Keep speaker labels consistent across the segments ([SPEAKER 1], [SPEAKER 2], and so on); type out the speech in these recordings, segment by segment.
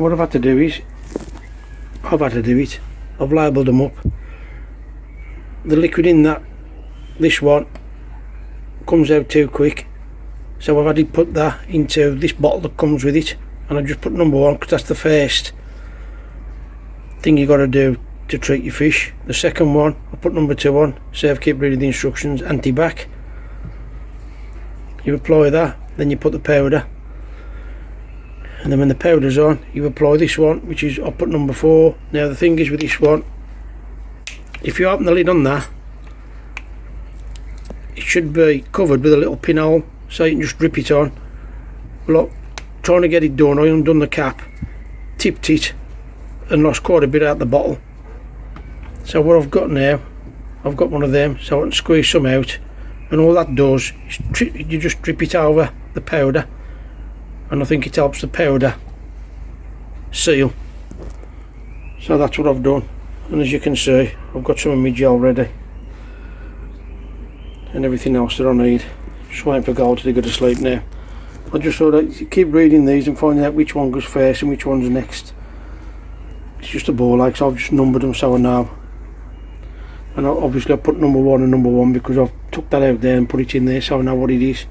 [SPEAKER 1] what I've had to do is, I've labelled them up. The liquid in this one comes out too quick, so I've had to put that into this bottle that comes with it, and I just put number 1 because that's the first thing you got to do to treat your fish. The second one I put number 2 on, so keep reading the instructions, anti-bac. You apply that, then you put the powder, and then when the powder's on you apply this one, which is, I put number 4. Now the thing is with this one, if you open the lid on that, it should be covered with a little pinhole so you can just drip it on. Look, trying to get it done, I undone the cap, tipped it and lost quite a bit out of the bottle. So what I've got now, I've got one of them so I can squeeze some out, and all that does is you just drip it over the powder, and I think it helps the powder seal. So that's what I've done, and as you can see I've got some of my gel ready and everything else that I need. Just waiting for Gold to go to sleep now. I just thought I'd keep reading these and finding out which one goes first and which one's next. It's just a ball like, so I've just numbered them so I know. And obviously I put number 1 and number 1 because I've took that out there and put it in there so I know what it is.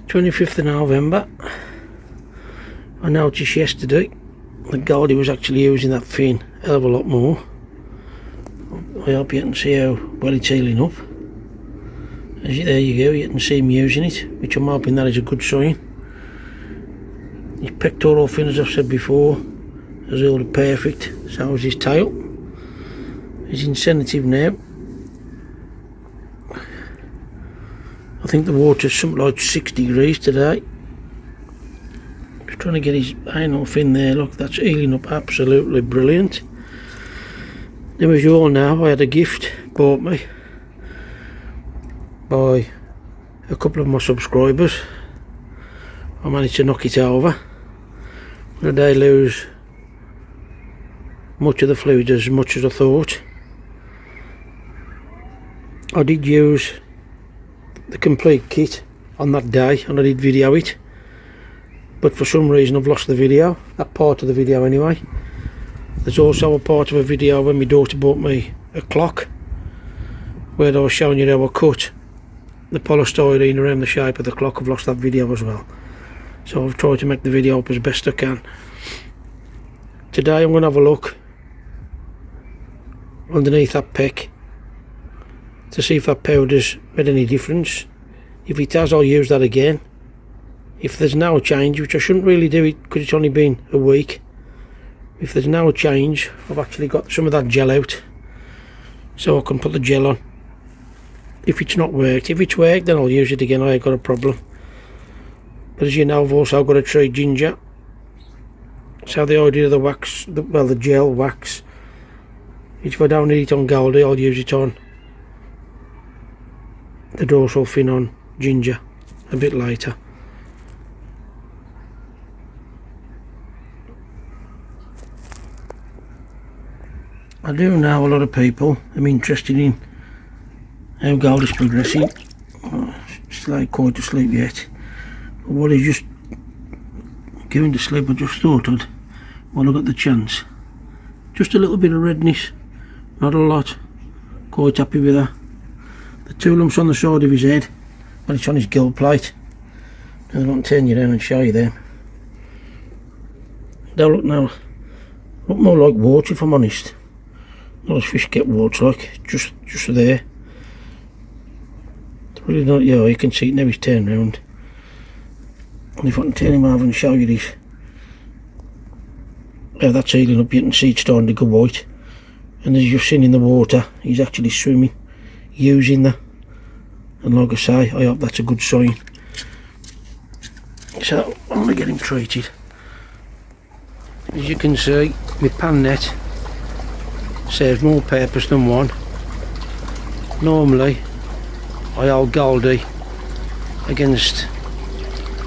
[SPEAKER 1] 25th of November. I noticed yesterday that Goldie was actually using that fin a hell of a lot more. I hope you can see how well it's healing up. There you go, you can see him using it, which I'm hoping that is a good sign. His pectoral fin, as I've said before, is all perfect, so is his tail. He's insensitive now. I think the water's something like 6 degrees today. Just trying to get his anal fin there, look, that's healing up absolutely brilliant. Now, as you all know, I had a gift bought me by a couple of my subscribers. I managed to knock it over. I didn't lose much of the fluid as much as I thought. I did use the complete kit on that day and I did video it, but for some reason I've lost the video, that part of the video anyway. There's also a part of a video when my daughter bought me a clock where I was showing you how I cut the polystyrene around the shape of the clock. I've lost that video as well, so I've tried to make the video up as best I can. Today I'm going to have a look underneath that peck to see if that powder's made any difference. If it has, I'll use that again. If there's no change, which I shouldn't really do it because it's only been a week, if there's no change, I've actually got some of that gel out so I can put the gel on. If it's not worked, if it's worked, then I'll use it again. I ain't got a problem. But as you know, I've also got to treat ginger, so the idea of the wax, the gel wax, if I don't need it on Goldie, I'll use it on the dorsal fin on ginger a bit later. I do know a lot of people are interested in how Goldie's progressing. It's like quite asleep yet. But while he's just going to sleep, I just thought I'd, while I got the chance, just a little bit of redness, not a lot, quite happy with that. The 2 lumps on the side of his head, well, it's on his gill plate, and I won't turn you down and show you them. They'll look more like warts, if I'm honest. Not as fish get warts like, just there. It's really not, yeah, you can see it now he's turned round. And if I can turn him over and show you this, how that's healing up, you can see it's starting to go white. And as you've seen in the water, he's actually swimming, using that. And like I say, I hope that's a good sign. So I'm going to get him treated. As you can see, my pan net serves more purpose than one. Normally I hold Goldie against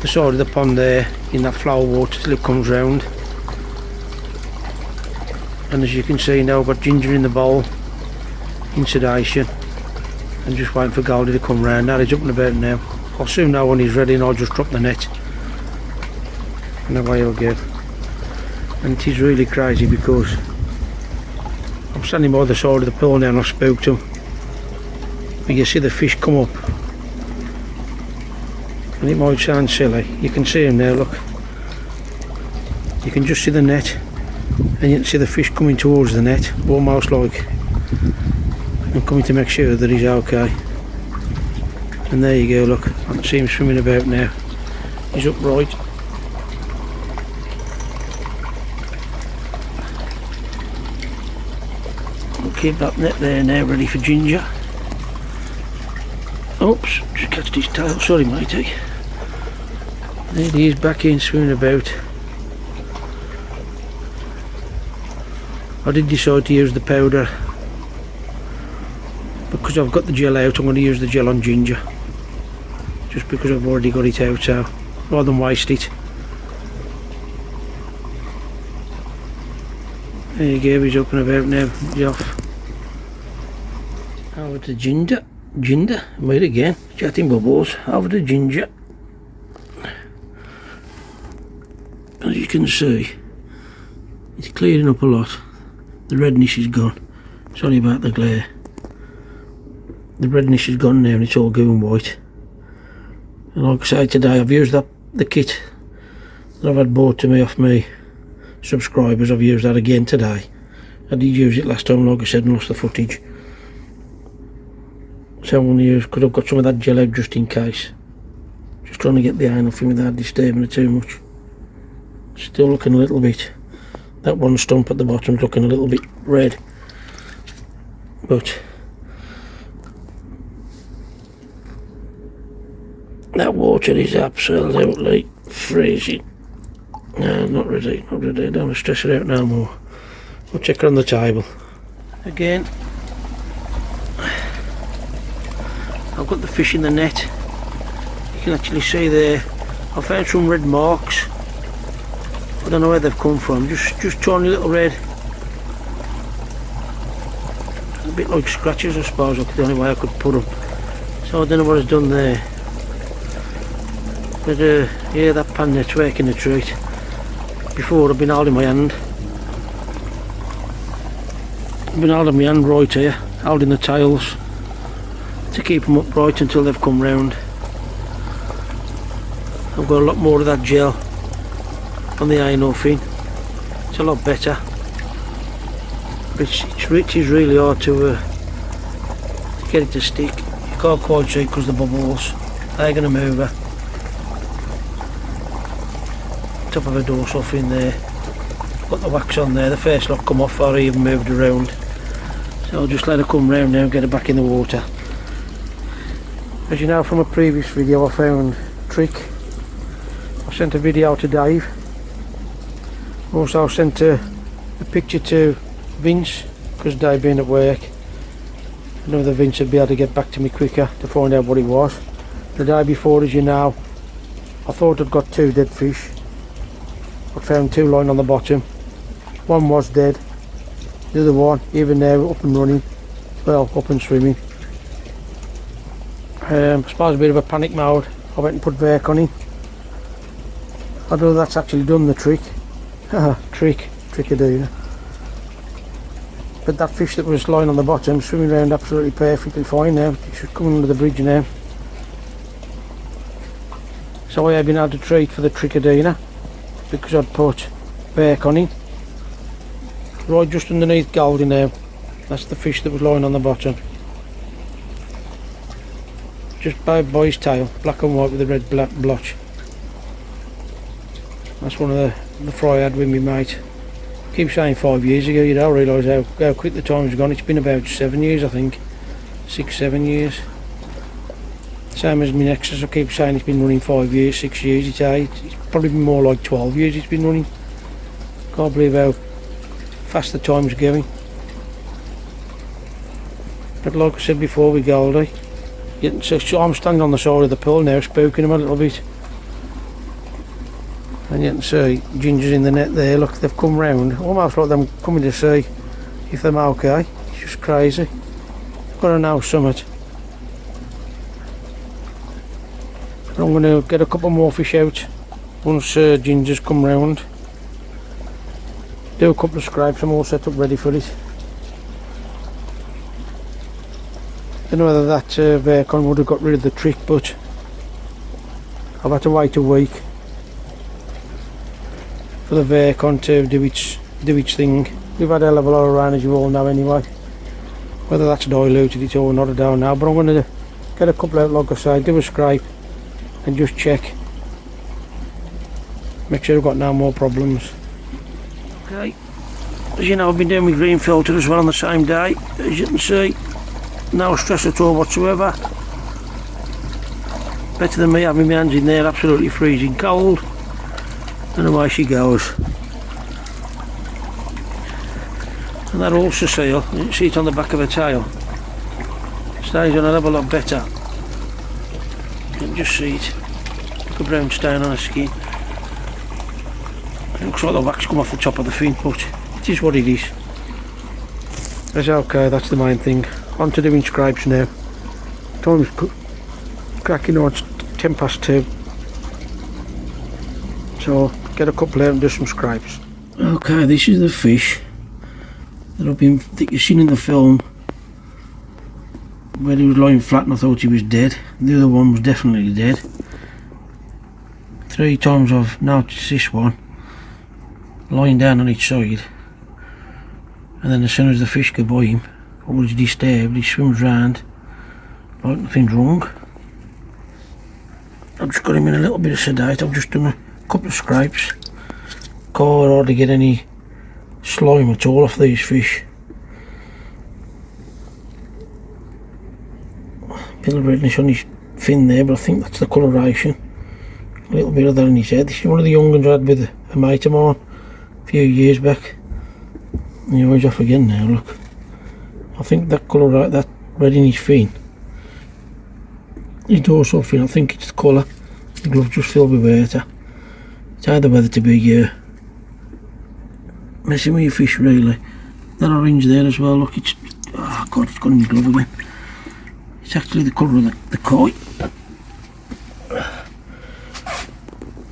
[SPEAKER 1] the side of the pond there in that flow water till it comes round, and as you can see now I've got ginger in the bowl in sedation and just waiting for Goldie to come round. Now he's up and about now. I'll soon know when he's ready and I'll just drop the net. and away he'll go. And it is really crazy because I'm standing by the side of the pool now and I spoke to him, but you see the fish come up, and it might sound silly, you can see him now, look, you can just see the net and you can see the fish coming towards the net, almost like I'm coming to make sure that he's okay. And there you go, look, I can see him swimming about now. He's upright. We'll keep that net there now, ready for Ginger. Oops, just catched his tail, sorry matey. There he is, back in, swimming about. I did decide to use the powder. Because I've got the gel out, I'm going to use the gel on Ginger. Just because I've already got it out, so rather than waste it. There you go, he's up and about now, he's off. Over to Ginger. Ginger, meet again, chatting bubbles. Over to Ginger. As you can see, it's clearing up a lot. The redness is gone. Sorry about the glare. The redness is gone now and it's all going white. And like I say, today I've used the kit that I've had bought to me off my subscribers. I've used that again today. I did use it last time, like I said, and lost the footage. So I'm going to use, because I've got some of that gel out just in case. Just trying to get the iron off him without disturbing it too much. Still looking a little bit, that one stump at the bottom's looking a little bit red. But that water is absolutely freezing. No, not ready, not ready. I don't want to stress it out no more. We'll check her on the table. Again, I've got the fish in the net. You can actually see there, I found some red marks. I don't know where they've come from, just tiny little red. A bit like scratches, I suppose, that's the only way I could put them. So I don't know what it's done there. But yeah, that pan net's working a treat. Before I've been holding my hand. I've been holding my hand right here, holding the tails to keep them upright until they've come round. I've got a lot more of that gel on the anal fin. It's a lot better. But it is really hard to get it to stick. You can't quite see because the bubbles, they're going to move her. Top of a dorsal fin there. Got the wax on there, the first lot come off or even moved around. So I'll just let her come round now and get her back in the water. As you know from a previous video, I found a trick. I sent a video to Dave. Also sent a picture to Vince, because Dave being at work. I know that Vince would be able to get back to me quicker to find out what it was. The day before, as you know, I thought I'd got 2 dead fish. I found 2 lying on the bottom. One was dead. The other one, even now, up and running. Well, up and swimming. I suppose a bit of a panic mode. I went and put Verk on him. I don't know if that's actually done the trick. Trickadina. But that fish that was lying on the bottom, swimming around absolutely perfectly fine now. It should come under the bridge now. So I have been able to treat for the Trickadina, because I'd put Verk on him. Right just underneath Goldie now. That's the fish that was lying on the bottom. Just by his tail, black and white with a red blotch. That's one of the fry I had with me mate. I keep saying 5 years ago, you don't realise how quick the time's gone. It's been about 7 years, I think. 6-7 years. Same as my Nexus, I keep saying it's been running 5 years, 6 years, it's 8. It's probably been more like 12 years it's been running. Can't believe how fast the time's going. But like I said before with Goldie, so I'm standing on the side of the pool now, spooking him a little bit. And you can see Ginger's in the net there. Look, they've come round, almost like them coming to see if they're okay. It's just crazy. Got to know something. I'm going to get a couple more fish out once Ginger's come round. Do a couple of scrapes, I'm all set up ready for it. Don't know whether that Vercon would have got rid of the trick, but I've had to wait a week for the Vercon to do its thing. We've had a hell of a lot of rain, as you all know anyway. Whether that's diluted it or not, I don't know, but I'm going to get a couple out, like I say, do a scrape and just check. Make sure I've got no more problems. Okay, as you know, I've been doing my green filter as well on the same day. As you can see, no stress at all whatsoever. Better than me having my hands in there absolutely freezing cold. And away she goes. And that ulcer seal, you can see it on the back of her tail, stays on a level lot better. You can just see it, like a brown stain on her skin. It looks like the wax come off the top of the fin, but it is what it is. That's okay, that's the main thing. On to doing scrapes now. Time's cracking on, it's 10 past 2. So get a couple out and do some scrapes. Okay, this is the fish that you've seen in the film where he was lying flat and I thought he was dead. The other one was definitely dead. 3 times I've noticed this one lying down on its side, and then as soon as the fish go by him or he's disturbed, he swims round like nothing's wrong. I've just got him in a little bit of sedate. I've just done a couple of scrapes. Can't hardly get any slime at all off these fish. Bit of redness on his fin there, but I think that's the coloration. A little bit of that on his head. This is one of the young ones I had with a mate of mine a few years back. And he always off again now, look. I think that colour, that red in his fin, his dorsal fin, I think it's the colour. The glove just filled with water. It's either whether to be messing with your fish really. That orange there as well, look, it's, oh god, it's got in my glove again. It's actually the colour of the koi.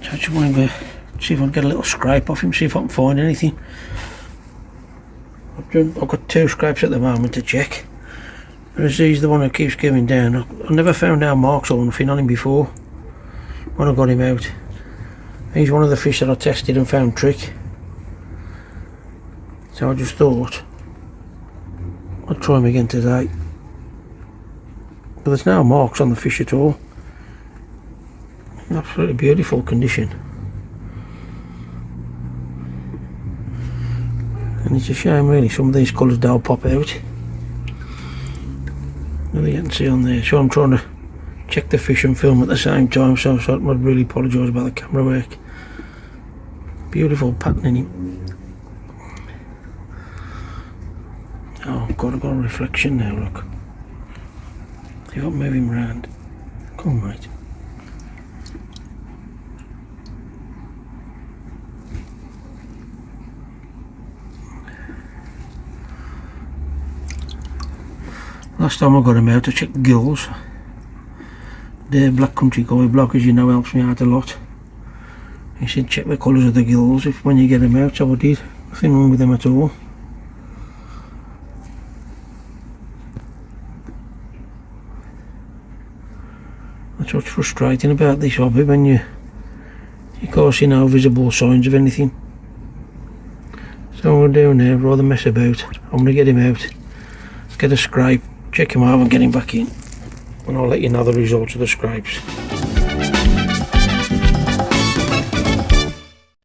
[SPEAKER 1] So I just want to see if I can get a little scrape off him, see if I can find anything. I've got 2 scrapes at the moment to check. Whereas he's the one that keeps going down. I never found out marks or nothing on him before when I got him out. He's one of the fish that I tested and found trick. So I just thought I'd try him again today. But there's no marks on the fish at all. In absolutely beautiful condition. And it's a shame really, some of these colours don't pop out. As you can see on there, so I'm trying to check the fish and film at the same time, so I really apologise about the camera work. Beautiful pattern in him. Oh god, I've got a reflection now, look. See if I can move him round. Come on, mate. Last time I got him out, I checked the gills. The black country koi block, as you know, helps me out a lot. He said check the colours of the gills if when you get them out, so I did. Nothing wrong with them at all. That's what's frustrating about this hobby, when you can't see no visible signs of anything. So what I'm doing now, rather mess about, I'm going to get him out, get a scrape, check him out and get him back in, and I'll let you know the results of the scrapes.